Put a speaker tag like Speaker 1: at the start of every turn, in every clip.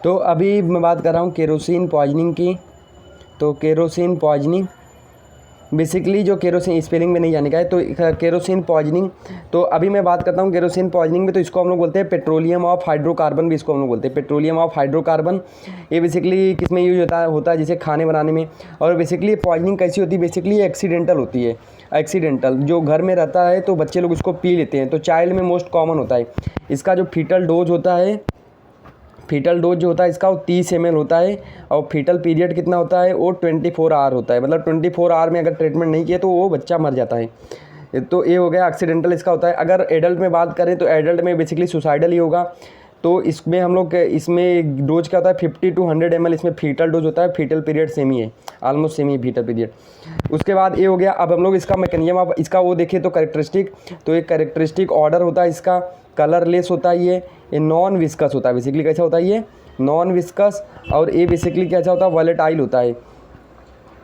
Speaker 1: तो अभी मैं बात कर रहा हूँ केरोसिन पॉइजनिंग की। तो केरोसिन पॉइजनिंग बेसिकली जो केरोसिन स्पेलिंग में नहीं जाने का है, तो केरोसिन पॉइजनिंग। तो अभी मैं बात करता हूँ केरोसिन पॉइजनिंग में, तो इसको हम लोग बोलते हैं पेट्रोलियम ऑफ हाइड्रोकार्बन, भी इसको हम लोग बोलते हैं पेट्रोलियम ऑफ हाइड्रोकार्बन। ये बेसिकली किस में यूज होता है जैसे खाने बनाने में। और बेसिकली पॉइजनिंग कैसी होती है, बेसिकली एक्सीडेंटल होती है। एक्सीडेंटल जो घर में रहता है तो बच्चे लोग उसको पी लेते हैं, तो चाइल्ड में मोस्ट कॉमन होता है। इसका जो फीटल डोज होता है, फीटल डोज जो होता है इसका वो 30 ml होता है। और फीटल पीरियड कितना होता है, वो 24 आवर होता है। मतलब 24 आवर में अगर ट्रीटमेंट नहीं किया तो वो बच्चा मर जाता है। तो ये हो गया एक्सीडेंटल इसका होता है। अगर एडल्ट में बात करें तो एडल्ट में बेसिकली सुसाइडल ही होगा। तो इसमें हम लोग इसमें डोज क्या होता है 50 to 100 ml इसमें फीटल डोज होता है। फीटल पीरियड सेम ही है, ऑलमोस्ट सेम ही फीटल पीरियड। उसके बाद ये हो गया। अब हम लोग इसका मैकेनिज्म, अब इसका वो देखिए तो कैरेक्टरिस्टिक, तो एक कैरेक्टरिस्टिक ऑर्डर होता है इसका, कलरलेस होता है ये नॉन विस्कस होता है। बेसिकली कैसा होता है ये नॉन विस्कस। और ये बेसिकली कैसा होता है वॉलेटाइल होता है,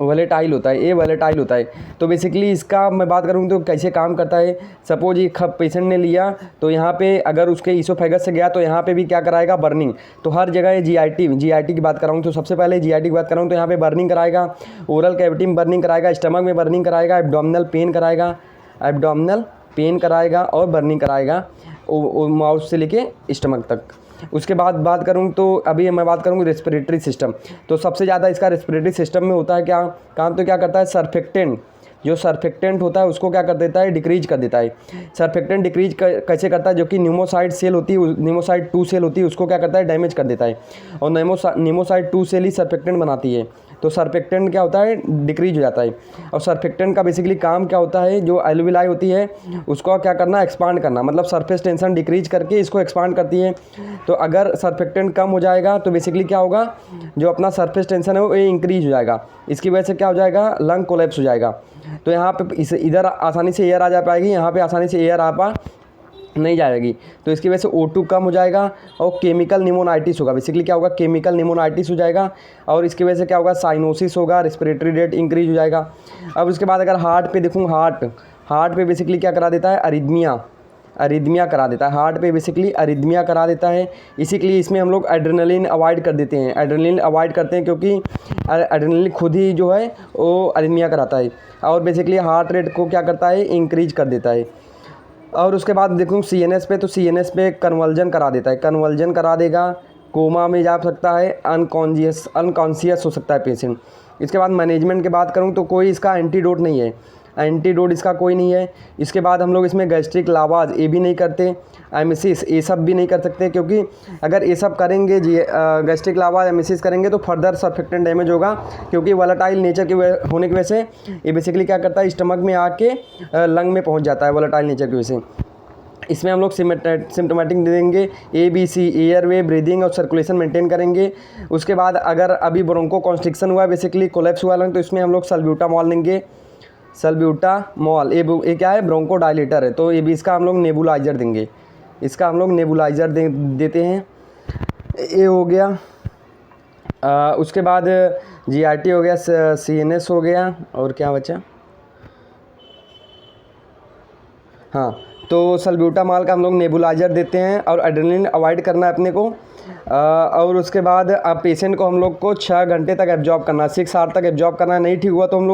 Speaker 1: वॉलेटाइल होता है, ये वॉलेटाइल होता है। तो बेसिकली इसका मैं बात करूँ तो कैसे काम करता है। सपोज ये पेशेंट ने लिया तो यहाँ पे अगर उसके ईसोफेगस से गया तो यहाँ पे भी क्या कराएगा, बर्निंग। तो हर जगह ये जीआईटी की बात कर रहा हूँ, तो सबसे पहले जीआईटी की बात कर रहा हूँ, तो यहाँ पे बर्निंग कराएगा, ओरल कैविटी में बर्निंग कराएगा, स्टमक में बर्निंग कराएगा, एब्डोमिनल पेन कराएगा, एब्डोमिनल पेन कराएगा और बर्निंग कराएगा माउथ से लेके स्टमक तक। उसके बाद बात करूँ तो अभी मैं बात करूँगी रेस्पिरेटरी सिस्टम। तो सबसे ज़्यादा इसका रेस्पिरेटरी सिस्टम में होता है क्या काम, तो क्या करता है सर्फेक्टेंट, जो सर्फेक्टेंट होता है उसको क्या कर देता है, डिक्रीज कर देता है। सर्फेक्टेंट डिक्रीज कैसे करता है, जो कि न्यूमोसाइड सेल होती है, न्यूमोसाइड 2 सेल होती है, उसको क्या करता है, डैमेज कर देता है। और न्यूमोसाइड 2 सेल ही सर्फेक्टेंट बनाती है। तो सर्फेक्टेंट क्या होता है, डिक्रीज हो जाता है। और सर्फेक्टेंट का बेसिकली काम क्या होता है, जो एल्विलाई होती है उसको क्या करना, एक्सपांड करना। मतलब सरफेस टेंशन डिक्रीज करके इसको एक्सपांड करती है। तो अगर सर्फेक्टेंट कम हो जाएगा तो बेसिकली क्या होगा, जो अपना सरफेस टेंशन है वो इंक्रीज हो जाएगा। इसकी वजह से क्या हो जाएगा, लंग कोलैप्स हो जाएगा। तो यहाँ पे इधर आसानी से एयर आ जा पाएगी, यहाँ पे आसानी से एयर आ पा नहीं जाएगी। तो इसकी वजह से O2 कम हो जाएगा और केमिकल निमोनाइटिस होगा। बेसिकली क्या होगा, केमिकल निमोनाइटिस हो जाएगा। और इसकी वजह से क्या होगा, साइनोसिस होगा, रेस्पिरेटरी रेट इंक्रीज हो जाएगा। अब उसके बाद अगर हार्ट पे देखूँ, हार्ट पे बेसिकली क्या करा देता है, अरिदमिया करा देता है। हार्ट पे बेसिकली अरिदमिया करा देता है। इसी के लिए इसमें हम लोग एड्रेनलिन अवॉइड कर देते हैं, एड्रेनलिन अवॉइड करते हैं क्योंकि एड्रेनलिन खुद ही जो है वो अरिदमिया कराता है। और बेसिकली हार्ट रेट को क्या करता है, इंक्रीज कर देता है। और उसके बाद देखूँ सीएनएस पे, तो सीएनएस पे कन्वर्जन करा देता है, कन्वर्जन करा देगा, कोमा में जा सकता है, अनकॉन्शियस हो सकता है पेशेंट। इसके बाद मैनेजमेंट की बात करूँ तो कोई इसका एंटीडोट नहीं है, एंटीडोट इसका कोई नहीं है। इसके बाद हम लोग इसमें गैस्ट्रिक लावाज ये भी नहीं करते, एमिसिस ये सब भी नहीं कर सकते, क्योंकि अगर ये सब करेंगे गैस्ट्रिक लावाज एमिसिस करेंगे तो फर्दर सर्फेक्टेंट डैमेज होगा। क्योंकि वोलेटाइल नेचर के होने की वजह से ये बेसिकली क्या करता है, स्टमक में आके लंग में पहुंच जाता है वोलेटाइल नेचर की वजह से। इसमें हम लोग सिम्टोमेटिक देंगे, ABC एयरवे, ब्रीदिंग और सर्कुलेशन मेंटेन करेंगे। उसके बाद अगर अभी ब्रोंको कॉन्स्ट्रिक्शन हुआ है, बेसिकली कोलैप्स हुआ लंग, तो इसमें हम लोग सल्ब्यूटामॉल देंगे, सल्ब्यूटामॉल। ये क्या है, ब्रोंको डायलेटर है, तो ये भी इसका हम लोग नेबुलाइजर देंगे, इसका हम लोग नेबुलाइजर देते हैं। ये हो गया। उसके बाद GRT हो गया, CNS हो गया, और क्या बचा, हाँ, तो सल्ब्यूटामॉल का हम लोग नेबुलाइजर देते हैं। और एड्रेनलिन अवॉइड करना है अपने को। और उसके बाद पेशेंट को हम लोग को 6 घंटे तक एब्जॉर्ब करना है, 6 आवर तक एब्जॉर्ब करना है। नहीं ठीक हुआ तो हम लोग